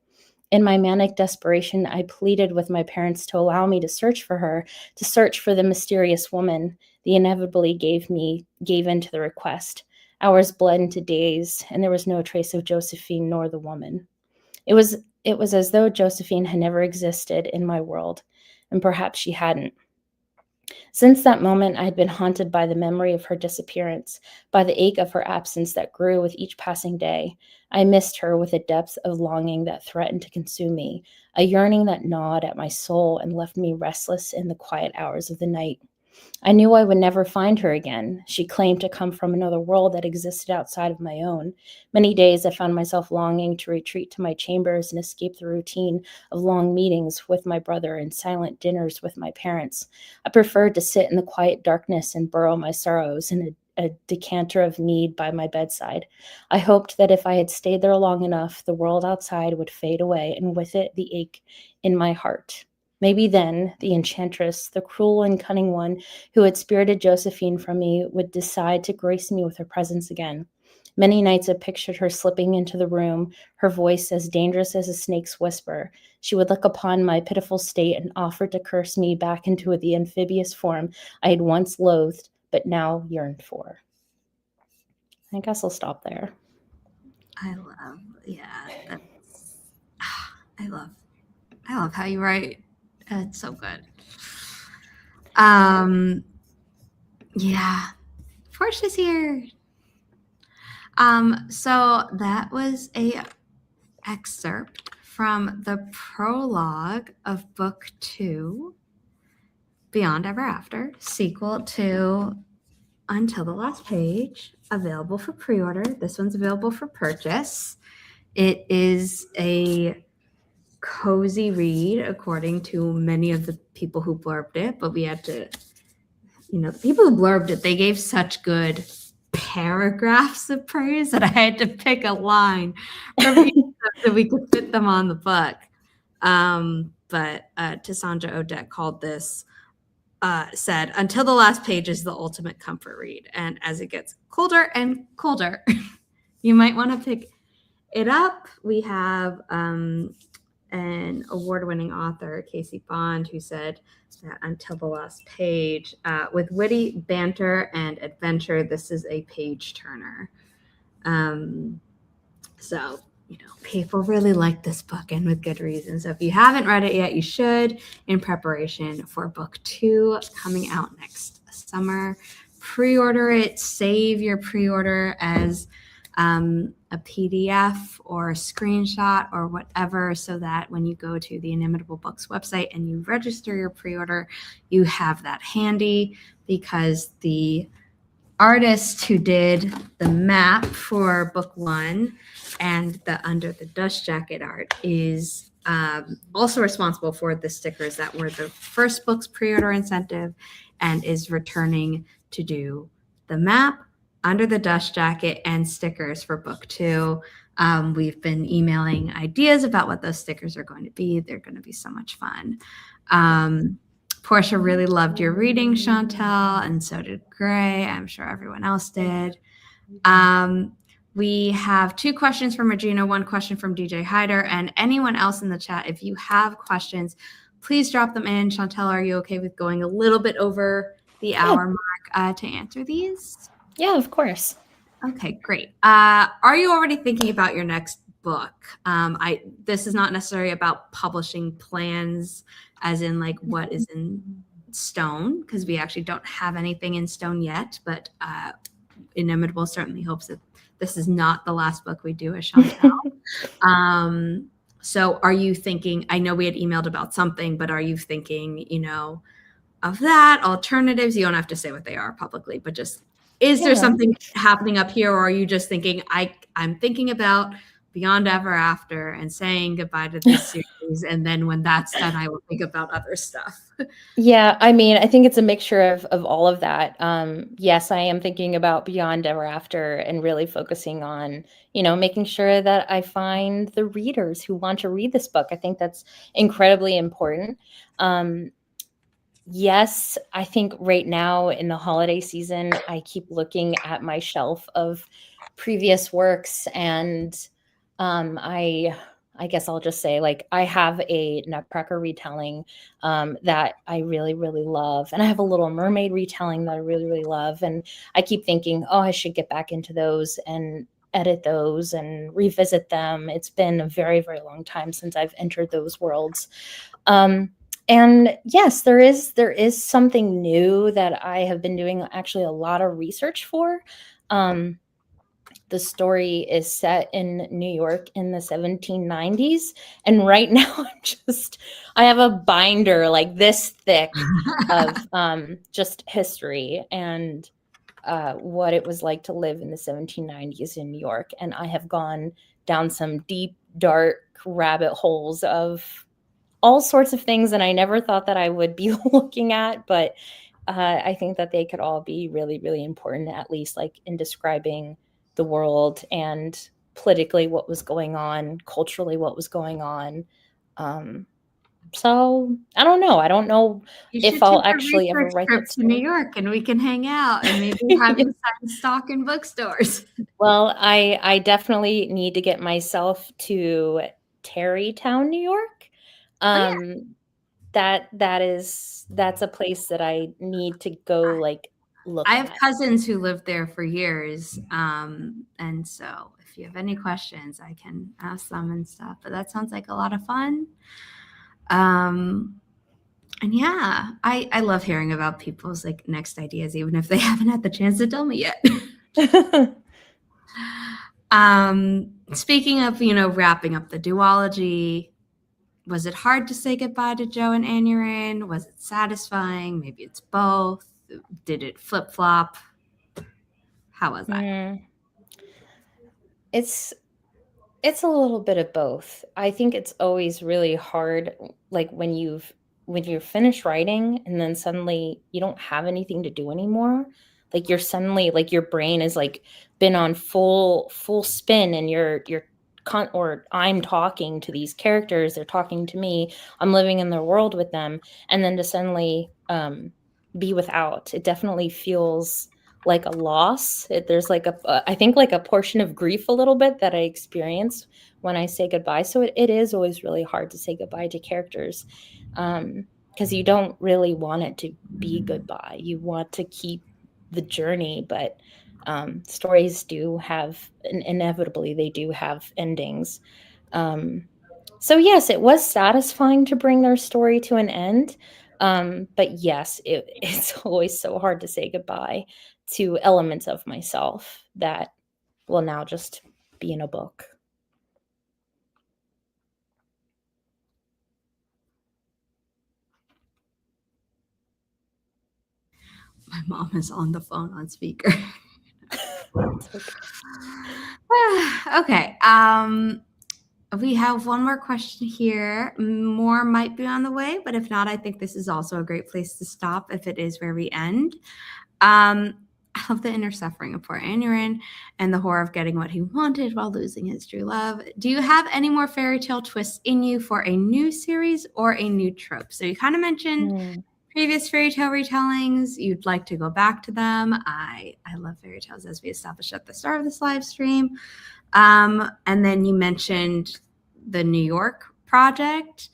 Speaker 2: In my manic desperation, I pleaded with my parents to allow me to search for her, to search for the mysterious woman. They inevitably gave in to the request. Hours bled into days, and there was no trace of Josephine nor the woman. It was it was as though Josephine had never existed in my world, and perhaps she hadn't. Since that moment, I had been haunted by the memory of her disappearance, by the ache of her absence that grew with each passing day. I missed her with a depth of longing that threatened to consume me, a yearning that gnawed at my soul and left me restless in the quiet hours of the night. I knew I would never find her again. She claimed to come from another world that existed outside of my own. Many days I found myself longing to retreat to my chambers and escape the routine of long meetings with my brother and silent dinners with my parents. I preferred to sit in the quiet darkness and burrow my sorrows in a decanter of mead by my bedside. I hoped that if I had stayed there long enough, the world outside would fade away, and with it the ache in my heart. Maybe then the enchantress, the cruel and cunning one who had spirited Josephine from me, would decide to grace me with her presence again. Many nights I pictured her slipping into the room, her voice as dangerous as a snake's whisper. She would look upon my pitiful state and offer to curse me back into the amphibious form I had once loathed, but now yearned for. I guess I'll stop there.
Speaker 1: That's, I love how you write. It's so good. Yeah, Portia's here. So that was a excerpt from the prologue of book 2, Beyond Ever After, sequel to Until the Last Page, available for pre-order. This one's available for purchase. It is a cozy read, according to many of the people who blurbed it, but we had to, the people who blurbed it, they gave such good paragraphs of praise that I had to pick a line from each so we could fit them on the book. But Tassandra Odette called this, said, Until the Last Page is the ultimate comfort read. And as it gets colder and colder, you might want to pick it up. We have an award-winning author, Casey Bond, who said that Until the Last Page, with witty banter and adventure, this is a page turner. So, people really like this book, and with good reason. So if you haven't read it yet, you should, in preparation for book 2 coming out next summer. Pre-order it, save your pre-order as a PDF or a screenshot or whatever, so that when you go to the Inimitable Books website and you register your pre-order, you have that handy, because the artist who did the map for book 1 and the Under the Dust Jacket art is also responsible for the stickers that were the first book's pre-order incentive, and is returning to do the map, Under the Dust Jacket, and stickers for book 2. We've been emailing ideas about what those stickers are going to be. They're going to be so much fun. Portia really loved your reading, Chantal, and so did Gray. I'm sure everyone else did. We have 2 questions from Regina, 1 question from DJ Hyder, and anyone else in the chat, if you have questions, please drop them in. Chantal, are you okay with going a little bit over the hour mark to answer these?
Speaker 2: Yeah, of course.
Speaker 1: Okay, great. Are you already thinking about your next book? This is not necessarily about publishing plans, as in like what is in stone, because we actually don't have anything in stone yet, but Inimitable certainly hopes that this is not the last book we do as Chantal. So are you thinking, I know we had emailed about something, but are you thinking, of that, alternatives? You don't have to say what they are publicly, but just, is there something happening up here, or are you just thinking, I'm thinking about Beyond Ever After and saying goodbye to this series, and then when that's done, I will think about other stuff?
Speaker 2: Yeah, I mean, I think it's a mixture of all of that. Yes, I am thinking about Beyond Ever After and really focusing on, making sure that I find the readers who want to read this book. I think that's incredibly important. Yes, I think right now in the holiday season, I keep looking at my shelf of previous works, and I guess I'll just say, like, I have a Nutcracker retelling that I really, really love. And I have a Little Mermaid retelling that I really, really love. And I keep thinking, oh, I should get back into those and edit those and revisit them. It's been a very, very long time since I've entered those worlds. And yes, there is something new that I have been doing actually a lot of research for. The story is set in New York in the 1790s. And right now I have a binder like this thick of just history and what it was like to live in the 1790s in New York. And I have gone down some deep, dark rabbit holes of all sorts of things, and I never thought that I would be looking at, but I think that they could all be really, really important, at least like in describing the world and politically what was going on, culturally what was going on. So I don't know if I'll actually ever write that
Speaker 1: to New York, and we can hang out and maybe have you sign stock in bookstores.
Speaker 2: Well, I definitely need to get myself to Tarrytown, New York. That's a place that I need to go look
Speaker 1: I have
Speaker 2: at.
Speaker 1: cousins who lived there for years. And so if you have any questions, I can ask them and stuff, but that sounds like a lot of fun. And yeah, I love hearing about people's next ideas, even if they haven't had the chance to tell me yet. Speaking of, wrapping up the duology, was it hard to say goodbye to Joe and Anurin? Was it satisfying? Maybe it's both. Did it flip-flop? How was that?
Speaker 2: Mm, it's It's a little bit of both. I think it's always really hard, like, when you're finished writing and then suddenly you don't have anything to do anymore. Like, you're suddenly like, your brain is, like, been on full spin, and you're or I'm talking to these characters, they're talking to me, I'm living in their world with them, and then to suddenly, be without, it definitely feels like a loss. There's like I think like a portion of grief a little bit that I experience when I say goodbye. So it is always really hard to say goodbye to characters, because you don't really want it to be goodbye. You want to keep the journey, but stories do have, inevitably, they do have endings. Um, so yes, it was satisfying to bring their story to an end. But yes, it's always so hard to say goodbye to elements of myself that will now just be in a book.
Speaker 1: My mom is on the phone on speaker.
Speaker 2: It's okay.
Speaker 1: Okay. We have one more question here. More might be on the way, but if not, I think this is also a great place to stop if it is where we end. I love the inner suffering of poor Anurin and the horror of getting what he wanted while losing his true love. Do you have any more fairy tale twists in you for a new series or a new trope? So you kind of mentioned previous fairy tale retellings. You'd like to go back to them. I love fairy tales, as we established at the start of this live stream. And then you mentioned the New York project.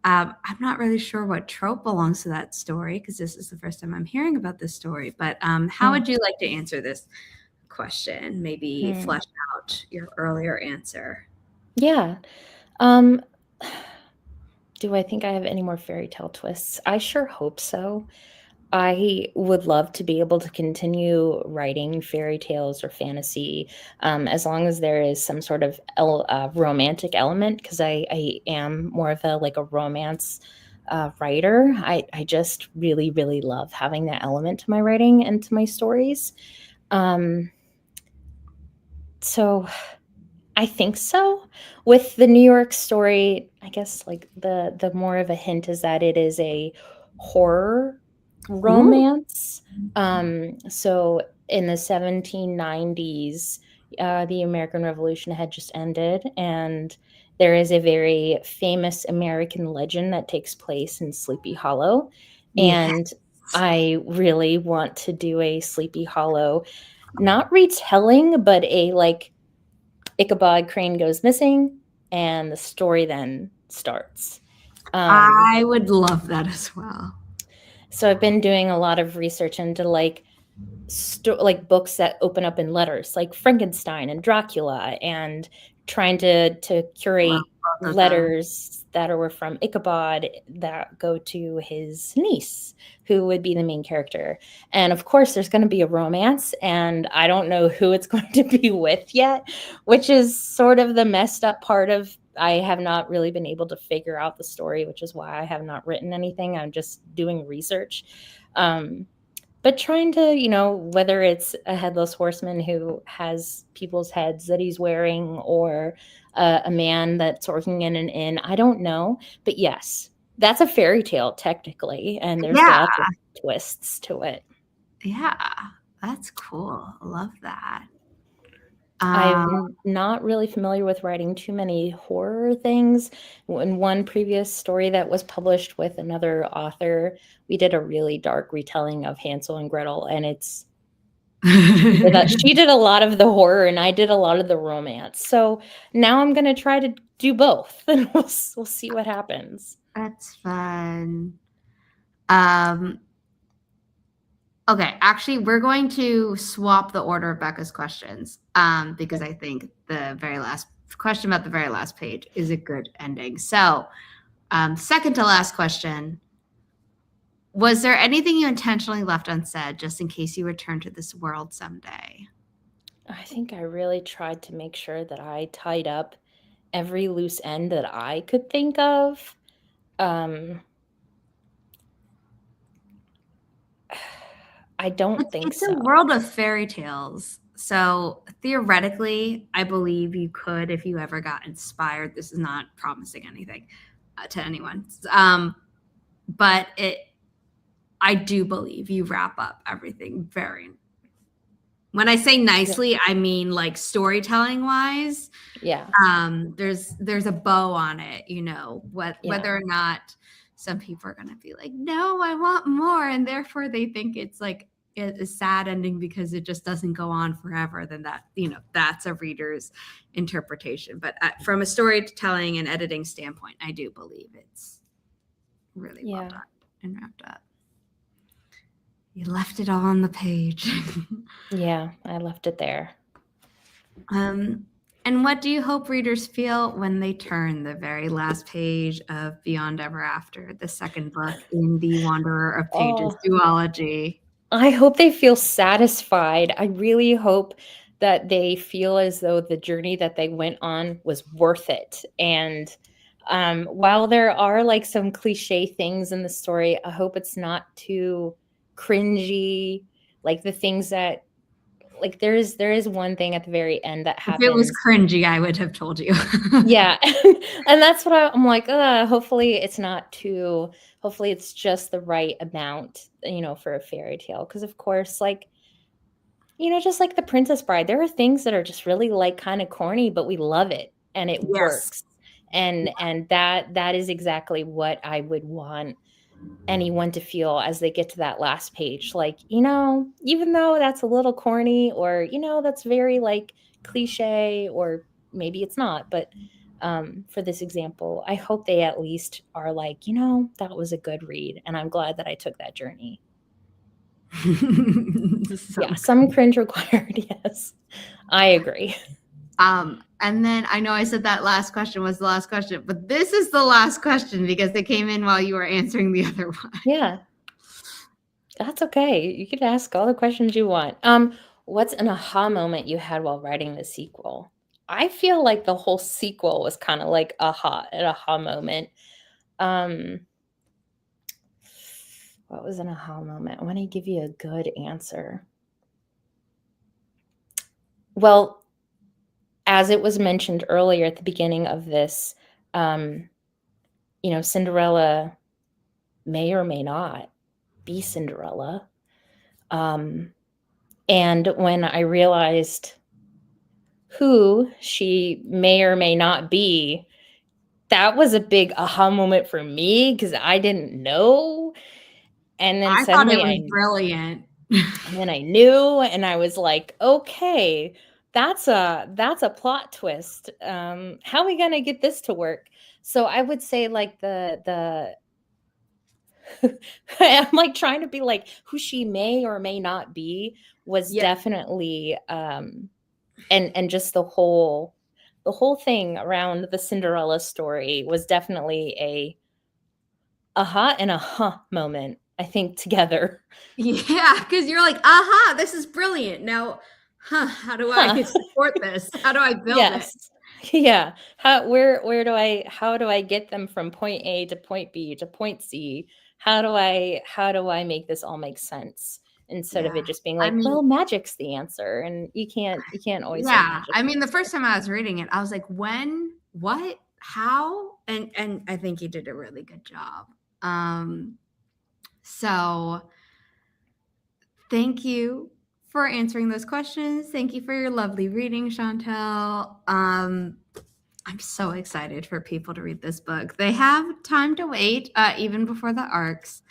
Speaker 1: I'm not really sure what trope belongs to that story because this is the first time I'm hearing about this story. But how would you like to answer this question? Maybe flesh out your earlier answer.
Speaker 2: Yeah. Do I think I have any more fairy tale twists? I sure hope so. I would love to be able to continue writing fairy tales or fantasy, as long as there is some sort of romantic element, because I am more of a like a romance writer. I just really, really love having that element to my writing and to my stories. So I think so. With the New York story, I guess like the more of a hint is that it is a horror
Speaker 1: Ooh.
Speaker 2: romance. So in the 1790s, the American Revolution had just ended, and there is a very famous American legend that takes place in Sleepy Hollow.
Speaker 1: Yeah.
Speaker 2: And I really want to do a Sleepy Hollow, not retelling, but a like Ichabod Crane goes missing, and the story then starts.
Speaker 1: I would love that as well.
Speaker 2: So I've been doing a lot of research into like like books that open up in letters, like Frankenstein and Dracula, and trying to
Speaker 1: Love
Speaker 2: curate
Speaker 1: both of them.
Speaker 2: letters that are from Ichabod that go to his niece, who would be the main character. And of course, there's going to be a romance, and I don't know who it's going to be with yet, which is sort of the messed up part of. I have not really been able to figure out the story, which is why I have not written anything. I'm just doing research. But trying to, whether it's a headless horseman who has people's heads that he's wearing, or a man that's working in an inn, I don't know. But yes, that's a fairy tale technically, and there's
Speaker 1: Yeah.
Speaker 2: lots of twists to it.
Speaker 1: Yeah. That's cool. Love that.
Speaker 2: I'm not really familiar with writing too many horror things. In one previous story that was published with another author, we did a really dark retelling of Hansel and Gretel, and she did a lot of the horror and I did a lot of the romance. So now I'm gonna try to do both, and we'll see what happens.
Speaker 1: That's fun. Okay, actually, we're going to swap the order of Becca's questions because I think the very last question about the very last page is a good ending. So, second to last question. Was there anything you intentionally left unsaid just in case you return to this world someday?
Speaker 2: I think I really tried to make sure that I tied up every loose end that I could think of. I don't think
Speaker 1: It's a
Speaker 2: so.
Speaker 1: world of fairy tales. So theoretically, I believe you could if you ever got inspired. This is not promising anything to anyone. But I do believe you wrap up everything very. When I say nicely, I mean like storytelling wise.
Speaker 2: Yeah.
Speaker 1: There's a bow on it, whether or not some people are going to be like, no, I want more, and therefore they think it's like a sad ending because it just doesn't go on forever. Then that's a reader's interpretation. But from a storytelling and editing standpoint, I do believe it's really well done and wrapped up. You left it all on the page.
Speaker 2: Yeah, I left it there.
Speaker 1: And what do you hope readers feel when they turn the very last page of Beyond Ever After, the second book in the Wanderer of Pages duology?
Speaker 2: I hope they feel satisfied. I really hope that they feel as though the journey that they went on was worth it. And while there are like some cliche things in the story, I hope it's not too cringy. Like the things that, like there is one thing at the very end that happens.
Speaker 1: If it was cringy, I would have told you.
Speaker 2: Yeah. And that's what I'm like, hopefully it's not too, hopefully it's just the right amount, for a fairy tale. Because of course, like, just like The Princess Bride, there are things that are just really like kind of corny, but we love it and it works. And that is exactly what I would want anyone to feel as they get to that last page. Like, even though that's a little corny or, that's very like cliche, or maybe it's not, but for this example, I hope they at least are like, that was a good read. And I'm glad that I took that journey. Some cringe required. Yes, I agree.
Speaker 1: And then I know I said that last question was the last question, but this is the last question because it came in while you were answering the other one.
Speaker 2: Yeah. That's okay. You can ask all the questions you want. What's an aha moment you had while writing the sequel? I feel like the whole sequel was kind of like an aha moment. What was an aha moment? I want to give you a good answer. Well, as it was mentioned earlier at the beginning of this, Cinderella may or may not be Cinderella. And when I realized who she may or may not be, that was a big aha moment for me because I didn't know. And then suddenly
Speaker 1: thought it was brilliant.
Speaker 2: And then I knew, and I was like, okay, that's a plot twist. How are we gonna get this to work? So I would say like the I'm like trying to be like who she may or may not be was definitely and just the whole thing around the Cinderella story was definitely a aha and a huh moment, I think, together.
Speaker 1: Yeah, because you're like, aha, this is brilliant. Now, how do I support this? How do I build it?
Speaker 2: Yeah. How do I get them from point A to point B to point C? How do I make this all make sense instead of it just being like, well, magic's the answer, and you can't always say magic.
Speaker 1: I mean, the first time I was reading it, I was like, when, what, how? And I think you did a really good job. So thank you for answering those questions. Thank you for your lovely reading, Chantal. I'm so excited for people to read this book. They have time to wait, even before the arcs,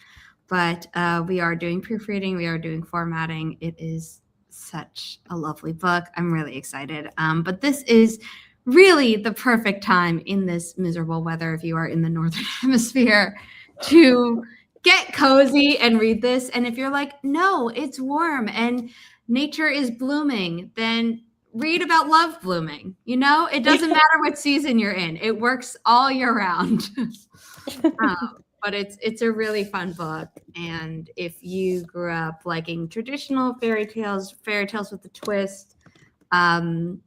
Speaker 1: but we are doing proofreading. We are doing formatting. It is such a lovely book. I'm really excited. But this is really the perfect time in this miserable weather, if you are in the Northern Hemisphere, to get cozy and read this. And if you're like, no, it's warm and nature is blooming, then read about love blooming. It doesn't matter what season you're in. It works all year round. But it's a really fun book. And if you grew up liking traditional fairy tales with a twist, have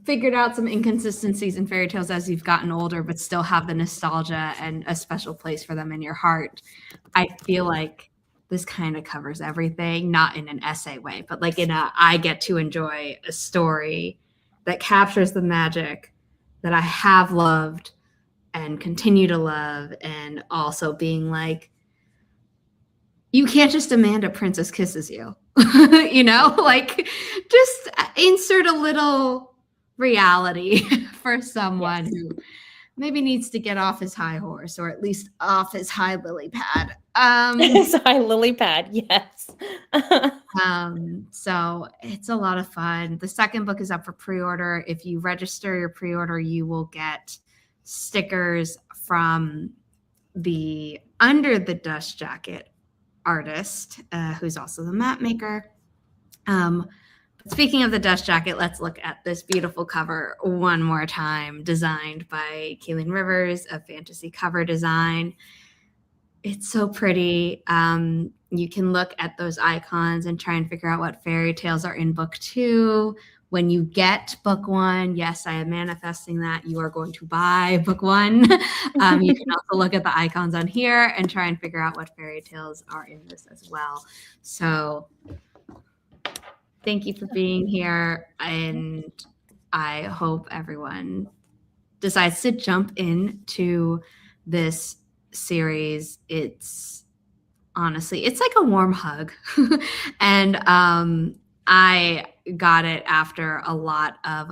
Speaker 1: figured out some inconsistencies in fairy tales as you've gotten older, but still have the nostalgia and a special place for them in your heart, I feel like this kind of covers everything, not in an essay way, but like in a, I get to enjoy a story that captures the magic that I have loved and continue to love, and also being like, you can't just demand a princess kisses you, you know, like just insert a little reality for someone who maybe needs to get off his high horse, or at least off his high lily pad.
Speaker 2: His high lily pad, yes.
Speaker 1: So it's a lot of fun. The second book is up for pre-order. If you register your pre-order, you will get stickers from the Under the Dust Jacket artist, who's also the map maker. Speaking of the dust jacket, let's look at this beautiful cover one more time, designed by Keelan Rivers of Fantasy Cover Design. It's so pretty. You can look at those icons and try and figure out what fairy tales are in book 2. When you get book 1, yes, I am manifesting that you are going to buy book 1. You can also look at the icons on here and try and figure out what fairy tales are in this as well. So thank you for being here, and I hope everyone decides to jump into this series. It's honestly, it's like a warm hug. And I got it after a lot of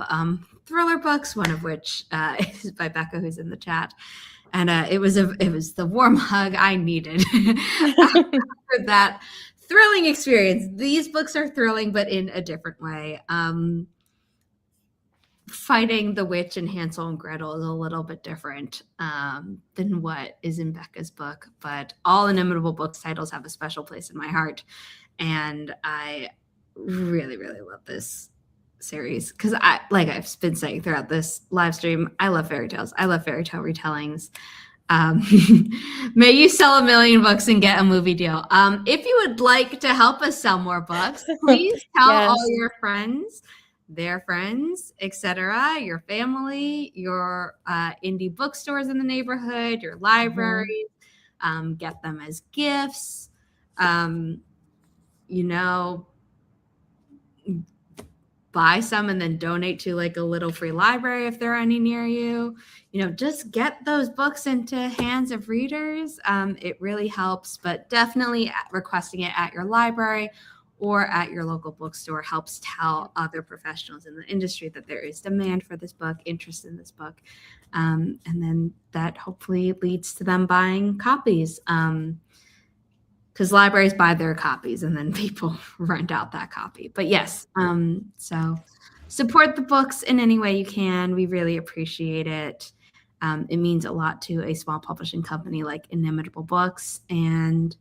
Speaker 1: thriller books, one of which is by Becca, who's in the chat. And it was the warm hug I needed after that thrilling experience. These books are thrilling, but in a different way. Fighting the witch in Hansel and Gretel is a little bit different than what is in Becca's book, but all Inimitable books titles have a special place in my heart, and I really, really love this series because like I've been saying throughout this live stream, I love fairy tales. I love fairy tale retellings. May you sell 1 million books and get a movie deal. If you would like to help us sell more books, please tell all your friends, their friends, etc., your family, your indie bookstores in the neighborhood, your libraries. Get them as gifts. Buy some and then donate to like a little free library if there are any near you. Just get those books into hands of readers. It really helps, but definitely requesting it at your library or at your local bookstore helps tell other professionals in the industry that there is demand for this book, interest in this book. And then that hopefully leads to them buying copies. Because libraries buy their copies and then people rent out that copy. But yes, so support the books in any way you can. We really appreciate it. It means a lot to a small publishing company like Inimitable Books. And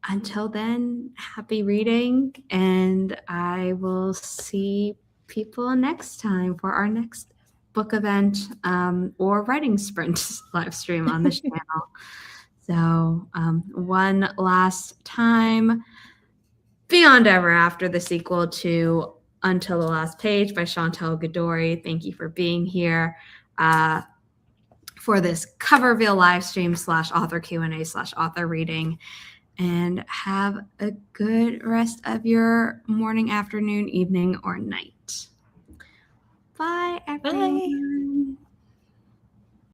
Speaker 1: until then, happy reading. And I will see people next time for our next book event or writing sprint live stream on this channel. So one last time, Beyond Ever After, the sequel to Until the Last Page by Chantal Gadoury. Thank you for being here for this cover reveal live stream / author Q&A / author reading. And have a good rest of your morning, afternoon, evening, or night. Bye, everyone. Bye.